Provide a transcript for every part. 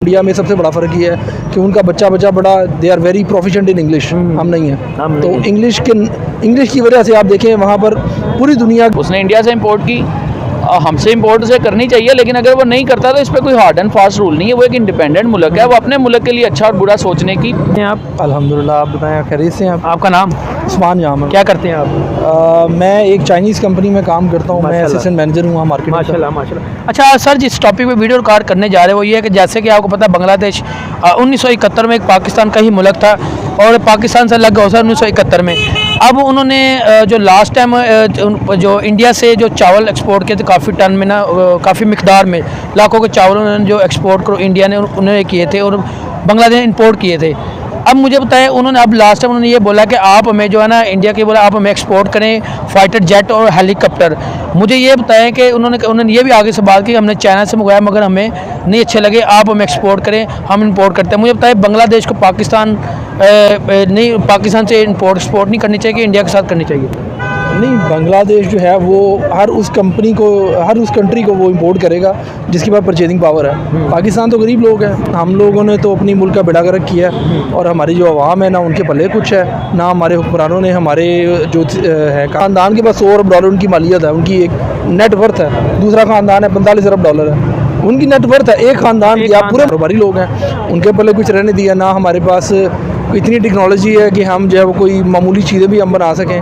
India में सबसे बड़ा फ़र्क ये है कि उनका बच्चा बड़ा they are very proficient in English, हम नहीं हैं। तो इंग्लिश की वजह से आप देखें वहाँ पर पूरी दुनिया उसने इंडिया से इंपोर्ट की, हमसे इंपोर्ट से करनी चाहिए, लेकिन अगर वो नहीं करता तो इस पर कोई हार्ड एंड फास्ट रूल नहीं है। वो एक इंडिपेंडेंट मुल्क है, वो अपने मुल्क के लिए अच्छा और बुरा सोचने की। आप अल्हम्दुलिल्लाह, आप बताएं खैरियत से हैं? आपका नाम? उस्मान जाम। क्या करते हैं आप? मैं एक चाइनीज़ कंपनी में काम करता हूँ, मैं असिस्टेंट मैनेजर हूँ वहाँ मार्केट। माशाल्लाह माशाल्लाह। अच्छा सर, जिस टॉपिक पे वीडियो रिकॉर्ड करने जा रहे हैं वो ये है कि जैसे कि आपको पता है बांग्लादेश 1971 में एक पाकिस्तान का ही मुल्क था और पाकिस्तान से अलग हो गया 1971 में। अब उन्होंने जो लास्ट टाइम जो इंडिया से जो चावल एक्सपोर्ट किए थे काफ़ी टन में ना, काफ़ी मिकदार में लाखों के चावल उन्होंने जो एक्सपोर्ट करो इंडिया ने उन्होंने किए थे और बांग्लादेश इंपोर्ट किए थे। अब मुझे बताएं, उन्होंने अब लास्ट टाइम उन्होंने ये बोला कि आप हमें जो है ना इंडिया के बोला आप हमें एक्सपोर्ट करें फाइटर जेट और हेलीकॉप्टर। मुझे ये बताएं कि उन्होंने ये भी आगे से बात की हमने चाइना से मंगवाया मगर हमें नहीं अच्छे लगे, आप हमें एक्सपोर्ट करें, हम इंपोर्ट करते हैं। मुझे बताएं बांग्लादेश को पाकिस्तान से इंपोर्ट एक्सपोर्ट नहीं करनी चाहिए कि इंडिया के साथ करनी चाहिए? नहीं, बांग्लादेश जो है वो हर उस कंट्री को वो इंपोर्ट करेगा जिसके पास परचेजिंग पावर है। पाकिस्तान तो गरीब लोग हैं, हम लोगों ने तो अपनी मुल्क का बेड़ा गर्क किया है और हमारी जो आवाम है ना उनके पल्ले कुछ है ना, हमारे हुक्मरानों ने हमारे जो है ख़ानदान के पास $100 अरब उनकी मालियत है, उनकी एक नेट वर्थ है। दूसरा ख़ानदान है $45 अरब है, उनकी नेट वर्थ है। एक ख़ानदान की आप पूरे कारोबारी लोग हैं, उनके पल्ले कुछ रहने दिया ना। हमारे पास इतनी टेक्नोलॉजी है कि हम जो है वो कोई मामूली चीज़ें भी हम बना सकें।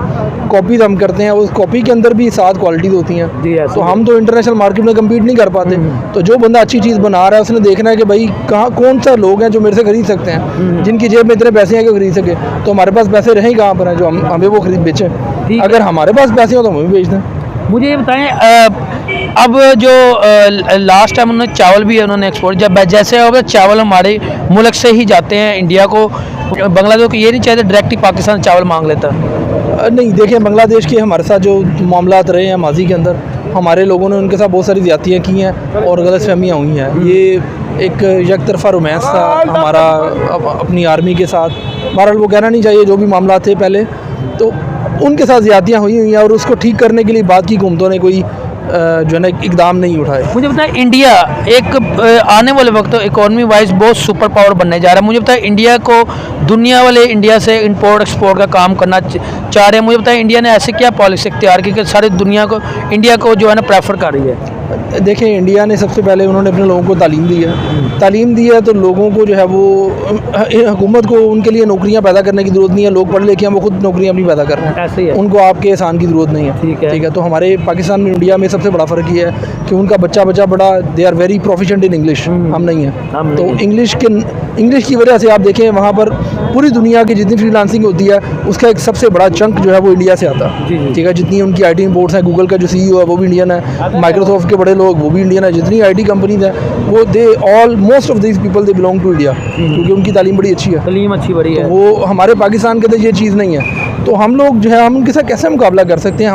कॉपीज़ हम करते हैं, उस कॉपी के अंदर भी 7 क्वालिटीज़ होती हैं, तो हम तो इंटरनेशनल मार्केट में कम्पीट नहीं कर पाते। तो जो बंदा अच्छी चीज़ बना रहा है उसने देखना है कि भाई कौन सा लोग हैं जो मेरे से खरीद सकते हैं, जिनकी जेब में इतने पैसे हैं कि खरीद सके। तो हमारे पास पैसे रहें कहाँ पर हैं जो हमें वो खरीद बेचें। अगर हमारे पास पैसे हो तो हमें भी बेच दें। मुझे ये बताएं, अब जो लास्ट टाइम उन्होंने चावल भी उन्होंने एक्सपोर्ट, जब जैसे अब चावल हमारे मुल्क से ही जाते हैं इंडिया को, बांग्लादेश को ये नहीं चाहते डायरेक्ट ही पाकिस्तान चावल मांग लेता? नहीं, देखिए बांग्लादेश के हमारे साथ जो मामलात रहे हैं माजी के अंदर, हमारे लोगों ने उनके साथ बहुत सारी ज़्यादतियाँ की हैं और गलतफहमियाँ हुई हैं। ये एक यकतरफा रोमांस था हमारा अपनी आर्मी के साथ। बहरहाल वो कहना नहीं चाहिए, जो भी मामला थे पहले तो उनके साथ ज़्यादतियाँ हुई हैं और उसको ठीक करने के लिए बाद की हुकूमतों ने कोई जो है ना इकदाम नहीं उठाए। मुझे बताएं, इंडिया एक आने वाले वक्त इकोनॉमी वाइज बहुत सुपर पावर बनने जा रहा है। मुझे बताएं, इंडिया को दुनिया वाले इंडिया से इंपोर्ट एक्सपोर्ट का काम करना चाह रहे हैं। मुझे बताएं, इंडिया ने ऐसे क्या पॉलिसी इख्तियार की कि सारी दुनिया को इंडिया को जो है ना प्रेफर कर रही है? देखें, इंडिया ने सबसे पहले उन्होंने अपने लोगों को तालीम दी है तो लोगों को जो है वो हुकूमत को उनके लिए नौकरियां पैदा करने की ज़रूरत नहीं है। लोग पढ़ लिखे हैं, वो खुद नौकरियां अपनी पैदा कर रहे हैं, ऐसे ही है। उनको आपके एहसान की ज़रूरत नहीं है। ठीक है। तो हमारे पाकिस्तान में इंडिया में सबसे बड़ा फ़र्क ये है कि उनका बच्चा बड़ा they are very proficient in English, हम नहीं हैं। तो इंग्लिश की वजह से आप देखें वहाँ पर पूरी दुनिया की जितनी फ्रीलांसिंग होती है उसका एक सबसे बड़ा चंक जो है वो इंडिया से आता है। ठीक है, जितनी उनकी IT इंपोर्ट्स हैं, गूगल का जो CEO है वो भी इंडियन है, माइक्रोसॉफ्ट के बड़े लोग वो भी इंडियन है, जितनी IT कंपनीज हैं वो most of this people they belong to India, क्योंकि उनकी तालीम बड़ी अच्छी है। तालीम अच्छी बड़ी है। वो हमारे पाकिस्तान के अंदर ये चीज़ नहीं है। तो हम लोग जो है हम उनके साथ कैसे मुकाबला कर सकते हैं?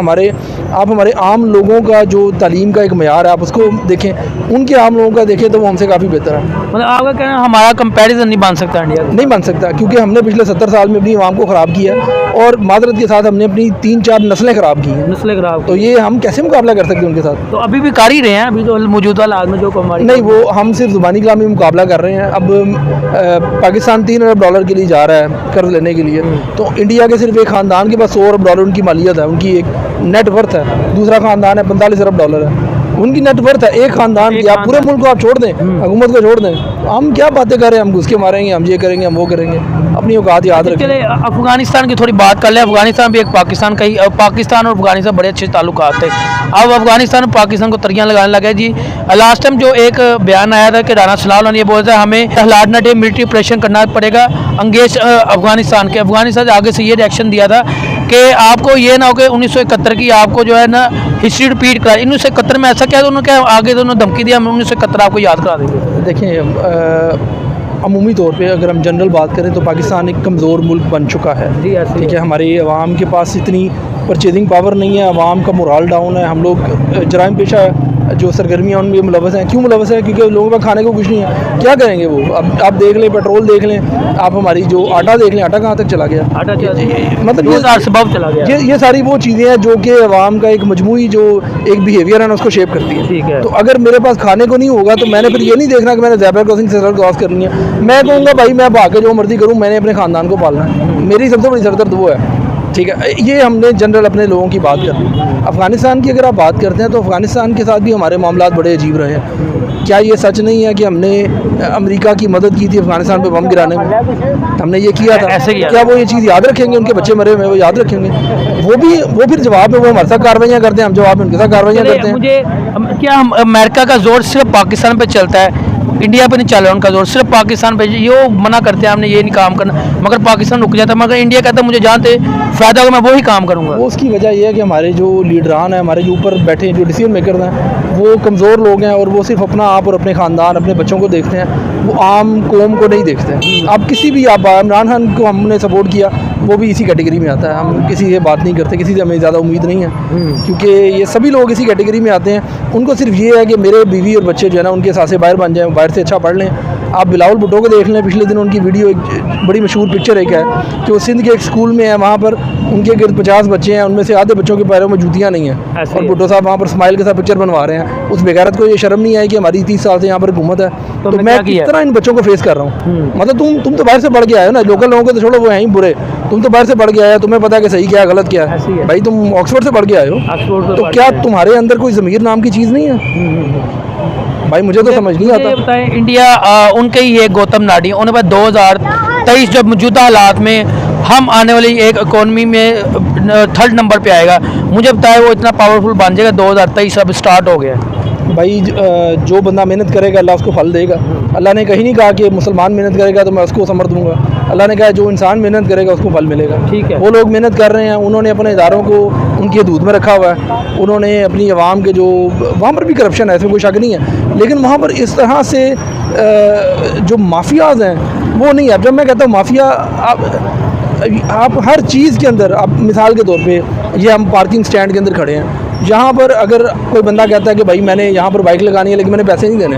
आप हमारे आम लोगों का जो तालीम का एक मयार है आप उसको देखें, उनके आम लोगों का देखें तो वो हमसे काफ़ी बेहतर है। मतलब आपका कहना हमारा कंपैरिजन नहीं बन सकता इंडिया? नहीं बन सकता, क्योंकि हमने पिछले 70 साल में अपनी आवाम को ख़राब किया और मादरत के साथ हमने अपनी 3-4 नस्लें ख़राब की हैं। नस्लें ख़राब, तो ये हम कैसे मुकाबला कर सकते हैं उनके साथ? तो अभी भी कर ही रहे हैं, अभी तो मौजूदा हालात में जो हमारी नहीं, वो हम सिर्फ ज़ुबानी कलामी मुकाबला कर रहे हैं। अब पाकिस्तान $3 अरब के लिए जा रहा है कर्ज लेने के लिए, तो इंडिया के सिर्फ एक ख़ानदान के पास $100 अरब उनकी मालियत है, उनकी एक नेट वर्थ है। दूसरा ख़ानदान है $45 अरब है, उनकी नेट वर्थ है। एक ख़ानदान की आप पूरे मुल्क को आप छोड़ दें, हुकूमत को छोड़ दें, हम क्या बातें कर रहे हैं? हम घुस के मारेंगे, हम ये करेंगे, हम वो करेंगे, अपनी औकात याद रखें। चले अफगानिस्तान की थोड़ी बात कर लें। अफगानिस्तान भी एक पाकिस्तान का ही, पाकिस्तान और अफगानिस्तान बड़े अच्छे ताल्लुकात थे। अब अफगानिस्तान और पाकिस्तान को तरियां लगाने लगे जी। लास्ट टाइम जो एक बयान आया था कि राना सलाह ने ये बोला था हमें हलाडना मिलिट्री ऑपरेशन करना पड़ेगा अंगेज अफगानिस्तान के। अफगानिस्तान आगे से ये रिएक्शन दिया था कि आपको ये ना हो कि 1971 की आपको जो है ना हिस्ट्री रिपीट करा। 1971 में ऐसा क्या था, उन्होंने क्या आगे तो उन्होंने धमकी दिया हम 1971 आपको याद करा देंगे। देखिए, अमूमी तौर पे अगर हम जनरल बात करें तो पाकिस्तान एक कमज़ोर मुल्क बन चुका है। ठीक है, हमारी आवाम के पास इतनी परचेजिंग पावर नहीं है, आवाम का मोराल डाउन है, हम लोग जराइम पेशा जो सरगर्मियाँ उनमें मुलवस हैं। क्यों मुलवस है? क्योंकि लोगों के पास खाने को कुछ नहीं है, क्या करेंगे वो? अब आप देख लें, पेट्रोल देख लें, आप हमारी जो आटा देख लें, आटा कहाँ तक चला गया, मतलब चला गया। ये सारी वो चीज़ें हैं जो कि अवाम का एक मजमूई जो एक बिहेवियर है ना उसको शेप करती है। ठीक है। तो अगर मेरे पास खाने को नहीं होगा तो मैंने फिर ये नहीं देखना कि मैंने ज़ेब्रा क्रॉसिंग से सड़क क्रॉस करनी है। मैं कहूँगा भाई मैं भाग के जो मर्जी करूँ, मैंने अपने ख़ानदान को पालना है, मेरी सबसे बड़ी सरदर्द वो है। ठीक है, ये हमने जनरल अपने लोगों की बात कर ली। अफ़गानिस्तान की अगर आप बात करते हैं तो अफ़गानिस्तान के साथ भी हमारे मामलात बड़े अजीब रहे हैं। क्या ये सच नहीं है कि हमने अमेरिका की मदद की थी अफ़गानिस्तान पे बम गिराने में? हमने ये किया था। ऐसे किया। क्या वो ये चीज़ याद रखेंगे? उनके बच्चे मरे हुए हैं, वो याद रखेंगे? वो फिर जवाब में वो हमारे साथ कार्रवाइयाँ करते हैं, हम जवाब में उनके साथ कार्रवाइयाँ करते हैं। मुझे क्या हम अमेरिका का जोर सिर्फ पाकिस्तान पे चलता है, इंडिया पे नहीं चल रहा उनका जोर, सिर्फ पाकिस्तान पे। ये मना करते हैं हमने ये नहीं काम करना, मगर पाकिस्तान रुक जाता है। मगर इंडिया कहता है मुझे जानते फ़ायदा होगा, मैं वही काम करूँगा। वो उसकी वजह ये है कि हमारे जो लीडरान हैं, हमारे जो ऊपर बैठे जो डिसीजन मेकर हैं, वो कमज़ोर लोग हैं और वो सिर्फ अपना आप और अपने ख़ानदान, अपने बच्चों को देखते हैं, वो आम कौम को नहीं देखते हैं। अब किसी भी, आप इमरान खान को हमने सपोर्ट किया, वो भी इसी कैटेगरी में आता है। हम किसी से बात नहीं करते, किसी से हमें ज़्यादा उम्मीद नहीं है, क्योंकि ये सभी लोग इसी कैटेगरी में आते हैं। उनको सिर्फ ये है कि मेरे बीवी और बच्चे जो है ना उनके साथ से बाहर बन जाएँ, बाहर से अच्छा पढ़ लें। आप बिलावल भुट्टो को देख लें, पिछले दिन उनकी वीडियो एक बड़ी मशहूर पिक्चर एक है कि वो सिंध के एक स्कूल में है, वहाँ पर उनके गिर्द 50 बच्चे हैं, उनमें से आधे बच्चों के पैरों में जूतियाँ नहीं हैं, और भुट्टो साहब वहाँ पर स्माइल के साथ पिक्चर बनवा रहे हैं। उस बेगैरत को ये शर्म नहीं आई कि हमारी 30 साल से यहाँ पर हुकूमत है, तो मैं किस तरह इन बच्चों को फेस कर रहा हूँ? मतलब तुम तो बाहर से पढ़ के आए हो ना, लोकल लोगों को तो छोड़ो, वो हैं ही बुरे। तुम तो बाहर से पढ़ के आए हो, तुम्हें पता है कि सही क्या है गलत क्या है। भाई तुम ऑक्सफोर्ड से पढ़ के आए हो, तो क्या तुम्हारे अंदर कोई ज़मीर नाम की चीज़ नहीं है? भाई मुझे तो समझ नहीं आता। बताएं, इंडिया उनके ही एक गौतम नाडी, उन्हें बाद 2023 जब मौजूदा हालात में हम आने वाली एक इकोनॉमी में 3rd नंबर पे आएगा, मुझे बताया वो इतना पावरफुल बन जाएगा। 2023 अब स्टार्ट हो गया। भाई जो बंदा मेहनत करेगा अल्लाह उसको फल देगा। अल्लाह ने कहीं नहीं कहा कि मुसलमान मेहनत करेगा तो मैं उसको समर दूंगा। अल्लाह ने कहा जो इंसान मेहनत करेगा उसको फल मिलेगा। ठीक है। वो लोग मेहनत कर रहे हैं, उन्होंने अपने इदारों को उनकी हदूद में रखा हुआ है, उन्होंने अपनी आवाम के जो, वहाँ पर भी करप्शन है, इसमें कोई शक नहीं है, लेकिन वहाँ पर इस तरह से जो माफियाज हैं वो नहीं है। जब मैं कहता हूँ माफिया, आप हर चीज़ के अंदर, आप मिसाल के तौर पे ये हम पार्किंग स्टैंड के अंदर खड़े हैं, यहाँ पर अगर कोई बंदा कहता है कि भाई मैंने यहाँ पर बाइक लगानी है लेकिन मैंने पैसे नहीं देने,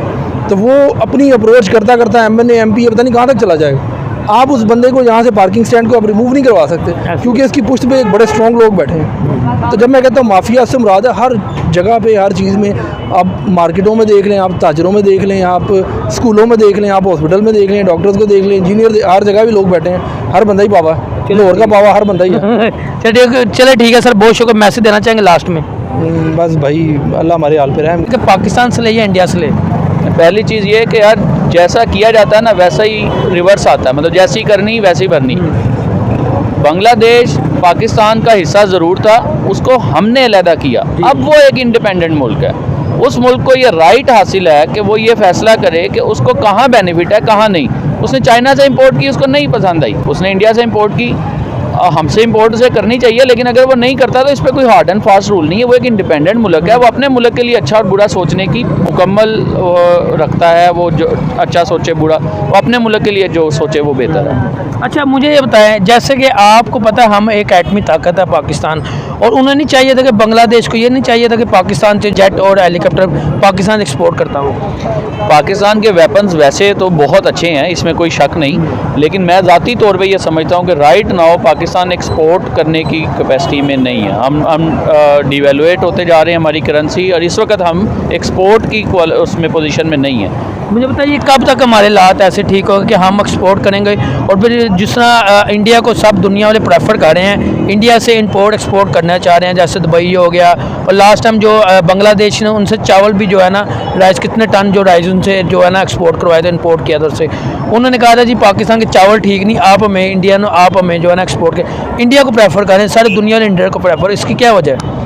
तो वो अपनी अप्रोच करता करता MNA MP पता नहीं कहाँ तक चला जाएगा। आप उस बंदे को यहाँ से पार्किंग स्टैंड को आप रिमूव नहीं करवा सकते, क्योंकि इसकी पुष्ट पे एक बड़े स्ट्रॉन्ग लोग बैठे हैं। तो जब मैं कहता हूँ माफिया से मुराद है हर जगह पे, हर चीज़ में, आप मार्केटों में देख लें, आप ताजरों में देख लें, आप स्कूलों में देख लें, आप हॉस्पिटल में देख लें, डॉक्टर्स को देख लें, इंजीनियर, हर जगह भी लोग बैठे हैं। हर बंदा ही पावा है, लाहौर का पावा हर बंदा ही है। चले ठीक है सर, बहुत शुक्र। मैसेज देना चाहेंगे लास्ट में? बस भाई अल्लाह हमारे हाल पे रहे। कि पाकिस्तान से ले या इंडिया से ले? पहली चीज़ ये है कि यार जैसा किया जाता है ना वैसा ही रिवर्स आता है, मतलब जैसी करनी वैसी भरनी। बांग्लादेश पाकिस्तान का हिस्सा ज़रूर था, उसको हमने अलहदा किया, अब वो एक इंडिपेंडेंट मुल्क है। उस मुल्क को ये राइट हासिल है कि वो ये फैसला करे कि उसको कहाँ बेनिफिट है कहाँ नहीं। उसने चाइना से इंपोर्ट की, उसको नहीं पसंद आई, उसने इंडिया से इंपोर्ट की, हमसे इंपोर्ट उसे करनी चाहिए, लेकिन अगर वो नहीं करता तो इस पर कोई हार्ड एंड फास्ट रूल नहीं है। वो एक इंडिपेंडेंट मुल्क है, वो अपने मुल्क के लिए अच्छा और बुरा सोचने की मुकम्मल रखता है। वो जो अच्छा सोचे बुरा, वो अपने मुल्क के लिए जो सोचे वो बेहतर है। अच्छा मुझे ये बताएं, जैसे कि आपको पता है हम एक एटमी ताकत है पाकिस्तान, और उन्हें नहीं चाहिए था कि बांग्लादेश को ये नहीं चाहिए था कि पाकिस्तान से जेट और हेलीकॉप्टर पाकिस्तान एक्सपोर्ट करता हो। पाकिस्तान के वेपन्स वैसे तो बहुत अच्छे हैं, इसमें कोई शक नहीं, लेकिन मैं ज़ाती तौर पे ये समझता हूँ कि राइट नाउ पाकिस्तान एक्सपोर्ट करने की कैपेसिटी में नहीं है। हम डिवेलुएट होते जा रहे हैं हमारी करेंसी, और इस वक्त हम एक्सपोर्ट की उसमें पोजीशन में नहीं है। मुझे बताइए कब तक हमारे हालात ऐसे ठीक होगा कि हम एक्सपोर्ट करेंगे, और फिर जिस तरह इंडिया को सब दुनिया वाले प्रेफर कर रहे हैं, इंडिया से इंपोर्ट एक्सपोर्ट करना चाह रहे हैं, जैसे दुबई हो गया, और लास्ट टाइम जो बांग्लादेश ने उनसे चावल भी जो है ना, राइस कितने टन जो राइस उनसे जो है ना एक्सपोर्ट करवाए थे, इंपोर्ट किया था उससे, उन्होंने कहा था जी पाकिस्तान के चावल ठीक नहीं, आप हमें इंडिया ने आप हमें जो है ना एक्सपोर्ट कर इंडिया को प्रेफर करें, सारी दुनिया ने इंडिया को प्रेफर, इसकी क्या वजह है?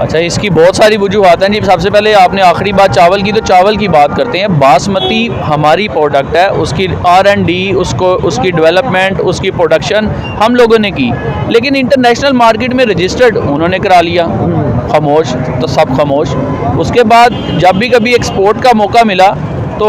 अच्छा, इसकी बहुत सारी वजूहत हैं जी। सबसे पहले आपने आखिरी बात चावल की, तो चावल की बात करते हैं। बासमती हमारी प्रोडक्ट है, उसकी R&D, उसकी डेवलपमेंट, उसकी प्रोडक्शन हम लोगों ने की, लेकिन इंटरनेशनल मार्केट में रजिस्टर्ड उन्होंने करा लिया, खामोश, तो सब खामोश। उसके बाद जब भी कभी एक्सपोर्ट का मौका मिला तो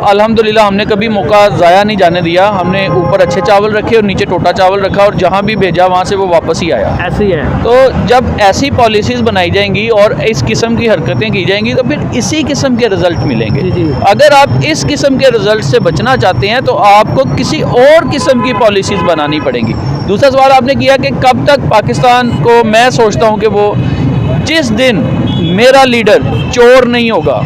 अल्हम्दुलिल्लाह हमने कभी मौका ज़ाया नहीं जाने दिया। हमने ऊपर अच्छे चावल रखे और नीचे टोटा चावल रखा, और जहाँ भी भेजा वहाँ से वो वापस ही आया। ऐसे ही है। तो जब ऐसी पॉलिसीज़ बनाई जाएंगी और इस किस्म की हरकतें की जाएंगी तो फिर इसी किस्म के रिज़ल्ट मिलेंगे। जी, जी। अगर आप इस किस्म के रिज़ल्ट से बचना चाहते हैं तो आपको किसी और किस्म की पॉलिसीज़ बनानी पड़ेंगी। दूसरा सवाल आपने किया कि कब तक पाकिस्तान को, मैं सोचता हूँ कि वो जिस दिन मेरा लीडर चोर नहीं होगा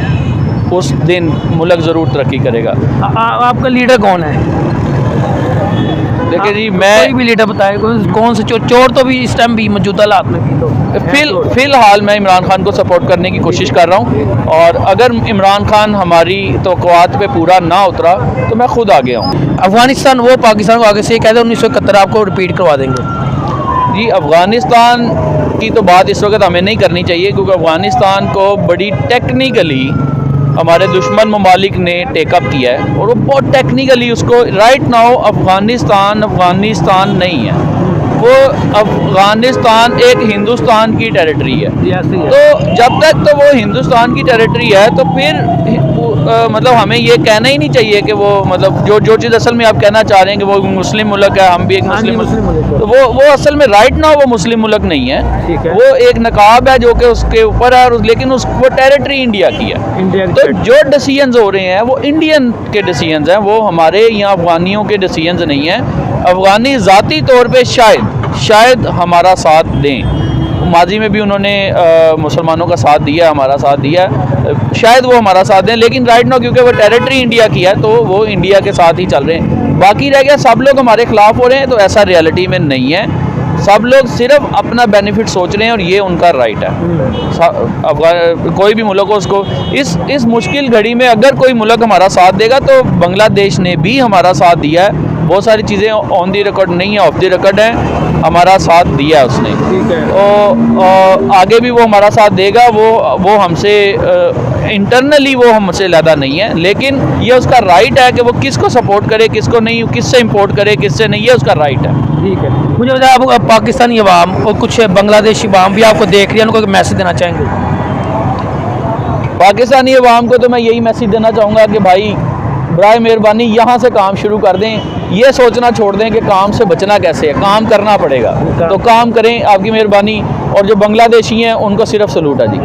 उस दिन मुल्क ज़रूर तरक्की करेगा। आपका लीडर कौन है? देखिए जी, कोई मैं भी लीडर बताए कौन से चोर तो भी इस टाइम भी मौजूदा हालात में भी तो फ़िलहाल मैं इमरान खान को सपोर्ट करने की कोशिश कर रहा हूँ, और अगर इमरान खान हमारी तवक्कुआत पे पूरा ना उतरा तो मैं खुद आगे आऊँ। अफगानिस्तान वो पाकिस्तान को आगे से ये कहते हैं 1971 आपको रिपीट करवा देंगे। जी, अफ़गानिस्तान की तो बात इस वक्त हमें नहीं करनी चाहिए, क्योंकि अफ़गानिस्तान को बड़ी टेक्निकली हमारे दुश्मन ममालिक ने टेकअप किया है, और वो बहुत टेक्निकली उसको, राइट नाउ अफ़गानिस्तान नहीं है, वो अफ़गानिस्तान एक हिंदुस्तान की टेरिटरी है। तो जब तक तो वो हिंदुस्तान की टेरिटरी है तो फिर मतलब हमें ये कहना ही नहीं चाहिए कि वो, मतलब जो चीज़ असल में आप कहना चाह रहे हैं कि वो मुस्लिम मुल्क है, हम भी एक मुस्लिम मुल्क, तो वो असल में राइट नाउ वो मुस्लिम मुल्क नहीं है, वो एक नकाब है जो कि उसके ऊपर है, लेकिन वो टेरिटरी इंडिया की है। तो जो डिसीजंस हो रहे हैं वो इंडियन के डिसीजंस हैं, वो हमारे यहाँ अफगानियों के डिसीजंस नहीं हैं। अफगानी ज़ाती तौर पे शायद हमारा साथ दें, माजी में भी उन्होंने मुसलमानों का साथ दिया, हमारा साथ दिया, शायद वो हमारा साथ दें, लेकिन राइट नाउ क्योंकि वो टेरिटरी इंडिया की है तो वो इंडिया के साथ ही चल रहे हैं। बाकी रह गया सब लोग हमारे खिलाफ हो रहे हैं, तो ऐसा रियलिटी में नहीं है। सब लोग सिर्फ अपना बेनिफिट सोच रहे हैं और ये उनका राइट है। कोई भी मुल्क हो, उसको इस मुश्किल घड़ी में अगर कोई मुल्क हमारा साथ देगा, तो बांग्लादेश ने भी हमारा साथ दिया है। बहुत सारी चीज़ें ऑन दी रिकॉर्ड नहीं है, ऑफ दी रिकॉर्ड है, हमारा साथ दिया उसने। ठीक है। और आगे भी वो हमारा साथ देगा। वो हमसे इंटरनली वो हमसे ज़्यादा नहीं है, लेकिन ये उसका राइट है कि वो किसको सपोर्ट करे, किसको नहीं, किससे इंपोर्ट करे, किससे नहीं, ये उसका राइट है। ठीक है। मुझे बताया, आप पाकिस्तानी अवाम और कुछ बांग्लादेशी अवाम भी आपको देख रही है, उनको मैसेज देना चाहेंगे? पाकिस्तानी अवाम को तो मैं यही मैसेज देना चाहूँगा कि भाई बराए मेहरबानी यहाँ से काम शुरू कर दें, ये सोचना छोड़ दें कि काम से बचना कैसे है, काम करना पड़ेगा, तो काम करें, आपकी मेहरबानी। और जो बांग्लादेशी हैं उनको सिर्फ सलूट है जी।